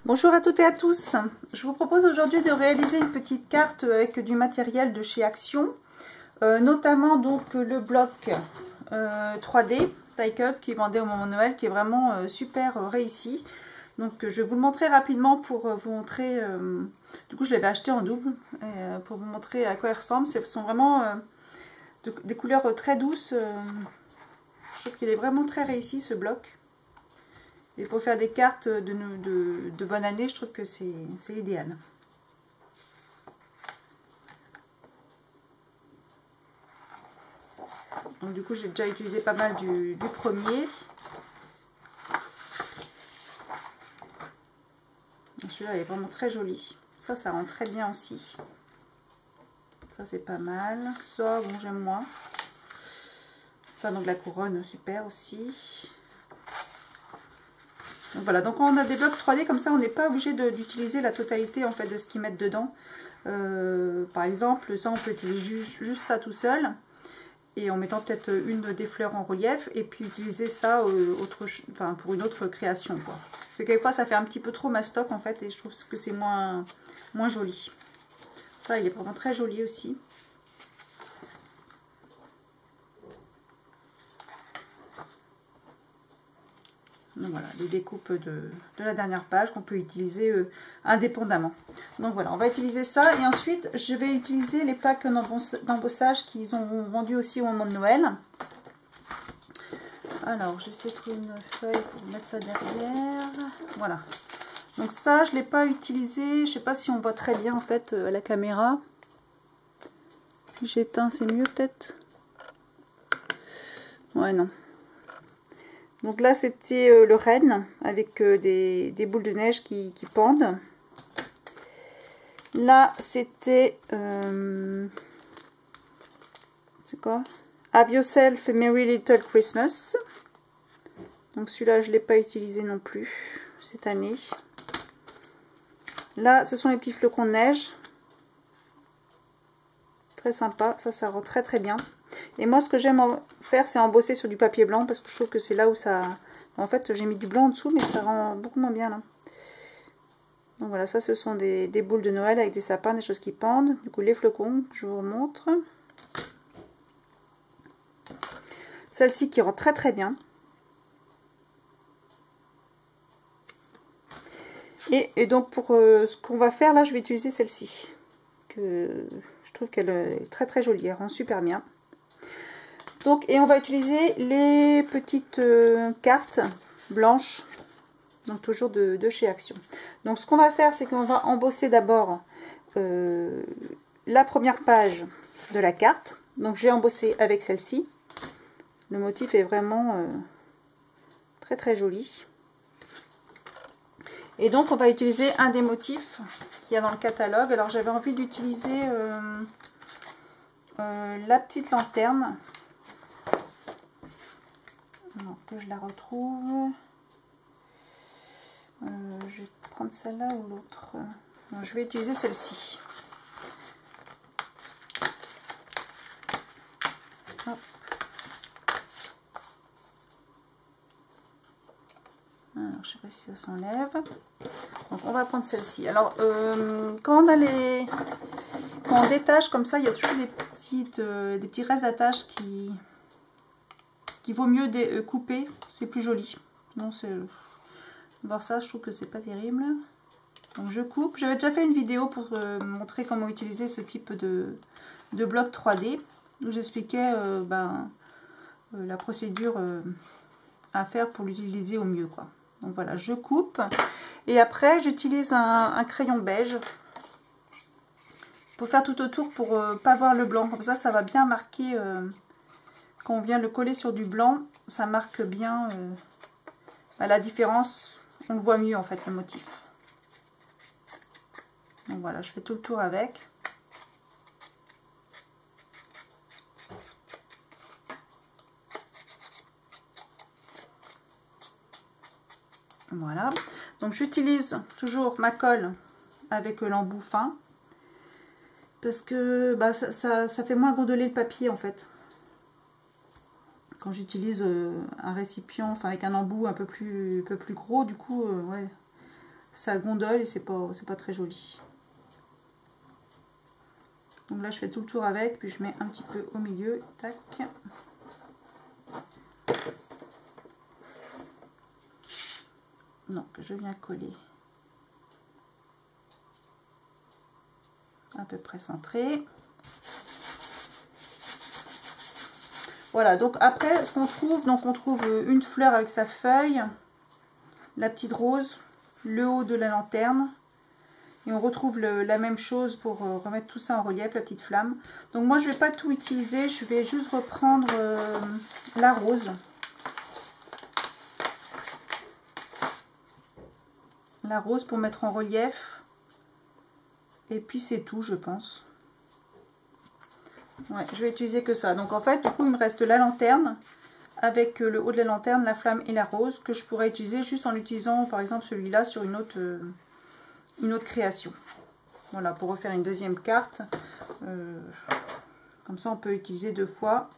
Bonjour à toutes et à tous. Je vous propose aujourd'hui de réaliser une petite carte avec du matériel de chez Action, notamment donc le bloc 3D Die Cut qui vendait au moment de Noël, qui est vraiment super réussi. Donc je vais vous le montrer rapidement pour vous montrer, du coup je l'avais acheté en double, pour vous montrer à quoi il ressemble. Ce sont vraiment des couleurs très douces, je trouve qu'il est vraiment très réussi ce bloc. Et pour faire des cartes de bonne année, je trouve que c'est l'idéal. Donc du coup, j'ai déjà utilisé pas mal du premier. Celui-là est vraiment très joli. Ça rend très bien aussi. Ça, c'est pas mal. Ça, bon, j'aime moins. Ça, donc la couronne, super aussi. Donc voilà, donc quand on a des blocs 3D comme ça, on n'est pas obligé d'utiliser la totalité en fait de ce qu'ils mettent dedans. Par exemple, ça on peut utiliser juste ça tout seul, et en mettant peut-être une des fleurs en relief, et puis utiliser ça pour une autre création, quoi. Parce que quelquefois ça fait un petit peu trop mastoc en fait, et je trouve que c'est moins joli. Ça, il est vraiment très joli aussi. Donc voilà, les découpes de la dernière page qu'on peut utiliser indépendamment. Donc voilà, on va utiliser ça. Et ensuite, je vais utiliser les plaques d'embossage qu'ils ont vendues aussi au moment de Noël. Alors, j'essaie de trouver une feuille pour mettre ça derrière. Voilà. Donc ça, je ne l'ai pas utilisé. Je ne sais pas si on voit très bien en fait à la caméra. Si j'éteins, c'est mieux peut-être. Ouais, non. Donc là, c'était le renne avec des boules de neige qui pendent. Là, c'était... c'est quoi? Have Yourself a Merry Little Christmas. Donc celui-là, je ne l'ai pas utilisé non plus cette année. Là, ce sont les petits flocons de neige. Très sympa. Ça rend très très bien. Et moi, ce que j'aime faire, c'est embosser sur du papier blanc, parce que je trouve que c'est là où ça... En fait, j'ai mis du blanc en dessous, mais ça rend beaucoup moins bien là. Donc voilà, ça, ce sont des boules de Noël avec des sapins, des choses qui pendent. Du coup, les flocons, je vous montre. Celle-ci qui rend très très bien. Et donc, pour ce qu'on va faire là, je vais utiliser celle-ci. Que je trouve qu'elle est très très jolie, elle rend super bien. Donc, et on va utiliser les petites cartes blanches, donc toujours de chez Action. Donc ce qu'on va faire, c'est qu'on va embosser d'abord la première page de la carte. Donc j'ai embossé avec celle-ci. Le motif est vraiment très très joli. Et donc on va utiliser un des motifs qu'il y a dans le catalogue. Alors j'avais envie d'utiliser la petite lanterne. Alors que je la retrouve. Je vais prendre celle-là ou l'autre. Je vais utiliser celle-ci. Alors, je sais pas si ça s'enlève. Donc on va prendre celle-ci. Alors quand on détache comme ça, il y a toujours des petits restes d'attache qui vaut mieux couper. C'est plus joli. Non, c'est voir ça, je trouve que c'est pas terrible. Donc je coupe. J'avais déjà fait une vidéo pour montrer comment utiliser ce type de bloc 3D, où j'expliquais la procédure à faire pour l'utiliser au mieux, quoi. Donc voilà, je coupe. Et après, j'utilise un crayon beige pour faire tout autour, pour pas voir le blanc. Comme ça va bien marquer, quand on vient le coller sur du blanc, ça marque bien la différence. On le voit mieux en fait, le motif. Donc voilà, je fais tout le tour avec. Voilà, donc j'utilise toujours ma colle avec l'embout fin, parce que ça fait moins gondoler le papier en fait. Quand j'utilise un récipient, enfin avec un embout un peu plus gros, du coup, ouais, ça gondole et c'est pas très joli. Donc là je fais tout le tour avec, puis je mets un petit peu au milieu, tac. Donc je viens coller à peu près centré. Voilà, donc après ce qu'on trouve, donc on trouve une fleur avec sa feuille, la petite rose, le haut de la lanterne, et on retrouve la même chose pour remettre tout ça en relief, la petite flamme. Donc moi je vais pas tout utiliser, je vais juste reprendre la rose. La rose pour mettre en relief. Et puis c'est tout, je pense. Ouais, je vais utiliser que ça. Donc en fait, du coup, il me reste la lanterne avec le haut de la lanterne, la flamme et la rose que je pourrais utiliser juste en utilisant par exemple celui-là sur une autre création. Voilà, pour refaire une deuxième carte. Comme ça, on peut utiliser 2 fois.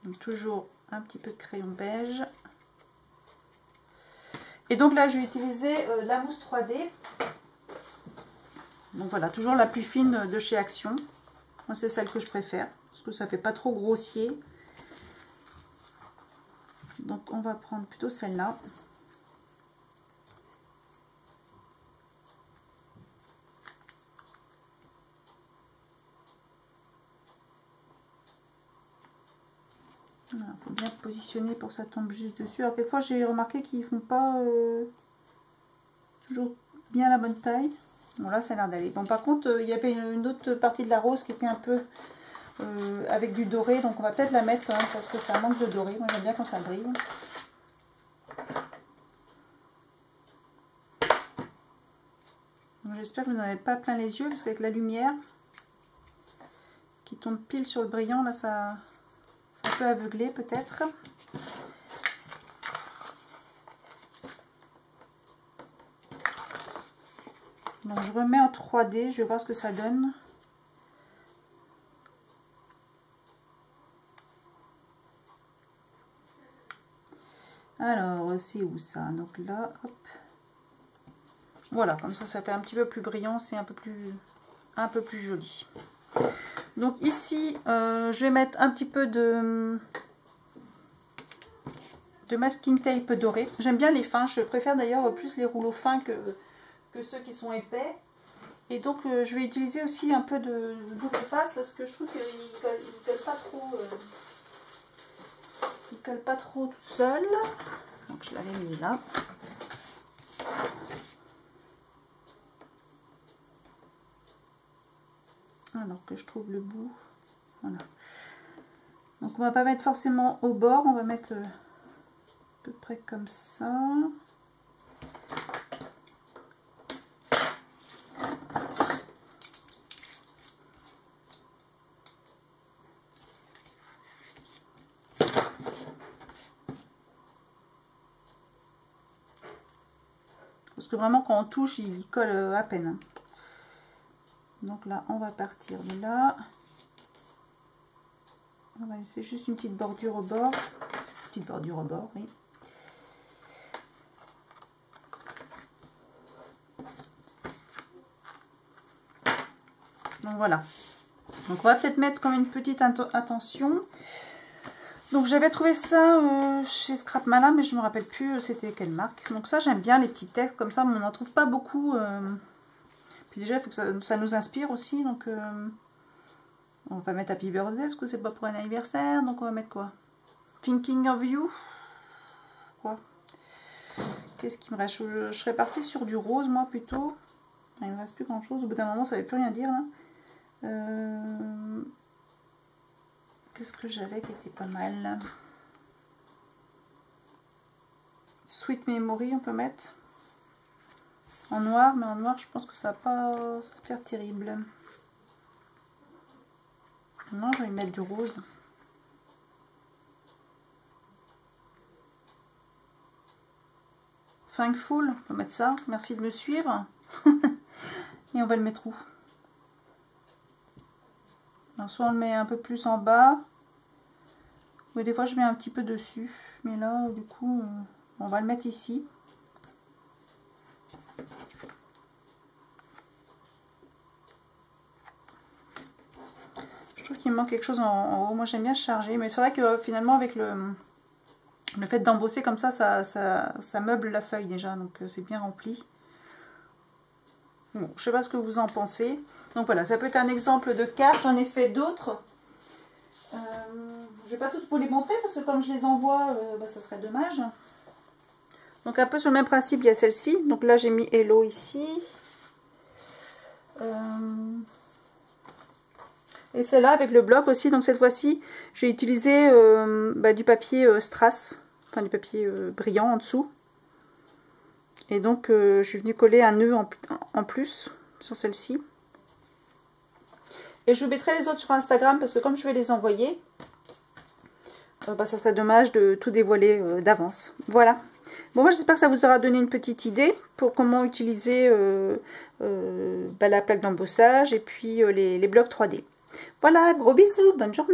Donc toujours un petit peu de crayon beige. Et donc là, je vais utiliser la mousse 3D. Donc voilà, toujours la plus fine de chez Action. Moi, c'est celle que je préfère, parce que ça fait pas trop grossier. Donc on va prendre plutôt celle-là. Il faut bien positionner pour que ça tombe juste dessus. Alors quelquefois j'ai remarqué qu'ils font pas toujours bien la bonne taille. Bon là ça a l'air d'aller. Bon par contre il y avait une autre partie de la rose qui était un peu avec du doré. Donc on va peut-être la mettre quand même parce que ça manque de doré. Moi j'aime bien quand ça brille. J'espère que vous n'en avez pas plein les yeux parce qu'avec la lumière qui tombe pile sur le brillant là ça peut aveugler peut-être. Donc je remets en 3D, je vais voir ce que ça donne. Alors c'est où ça? Donc là, hop. Voilà, comme ça fait un petit peu plus brillant, c'est un peu plus joli. Donc ici, je vais mettre un petit peu de masking tape doré. J'aime bien les fins, je préfère d'ailleurs plus les rouleaux fins que ceux qui sont épais. Et donc je vais utiliser aussi un peu de double face parce que je trouve qu'il ne colle pas trop. Il colle pas trop tout seul. Donc je l'avais mis là. Alors que je trouve le bout. Voilà. Donc on va pas mettre forcément au bord, on va mettre à peu près comme ça. Parce que vraiment quand on touche, il colle à peine. Donc là, on va partir de là. On va laisser juste une petite bordure au bord. Petite bordure au bord, oui. Donc voilà. Donc on va peut-être mettre comme une petite attention. Donc j'avais trouvé ça chez Scrap Malin, mais je me rappelle plus c'était quelle marque. Donc ça j'aime bien les petits textes comme ça, mais on n'en trouve pas beaucoup. Puis déjà il faut que ça nous inspire aussi. Donc on va pas mettre Happy Birthday parce que c'est pas pour un anniversaire. Donc on va mettre quoi? Thinking of You. Quoi? Qu'est-ce qui me reste? Je serais partie sur du rose moi plutôt. Il me reste plus grand chose. Au bout d'un moment ça ne veut plus rien dire là. Qu'est-ce que j'avais qui était pas mal? Sweet Memory, on peut mettre en noir, mais en noir, je pense que ça va pas faire terrible. Non, je vais y mettre du rose. Thankful, on va mettre ça. Merci de me suivre. Et on va le mettre où? Alors, soit on le met un peu plus en bas. Oui, des fois je mets un petit peu dessus. Mais là, du coup, on va le mettre ici. Je trouve qu'il me manque quelque chose en haut. Moi j'aime bien charger. Mais c'est vrai que finalement avec le fait d'embosser comme ça, ça meuble la feuille déjà. Donc c'est bien rempli. Bon, je sais pas ce que vous en pensez. Donc voilà, ça peut être un exemple de carte. J'en ai fait d'autres. Je vais pas toutes vous les montrer parce que comme je les envoie, ça serait dommage. Donc un peu sur le même principe, il y a celle-ci. Donc là j'ai mis Hello ici. Et celle-là avec le bloc aussi. Donc cette fois-ci, j'ai utilisé du papier strass, enfin du papier brillant en dessous. Et donc je suis venue coller un nœud en plus sur celle-ci. Et je vous mettrai les autres sur Instagram parce que comme je vais les envoyer, ça serait dommage de tout dévoiler d'avance. Voilà. Bon, moi j'espère que ça vous aura donné une petite idée pour comment utiliser la plaque d'embossage et puis les blocs 3D. Voilà, gros bisous, bonne journée.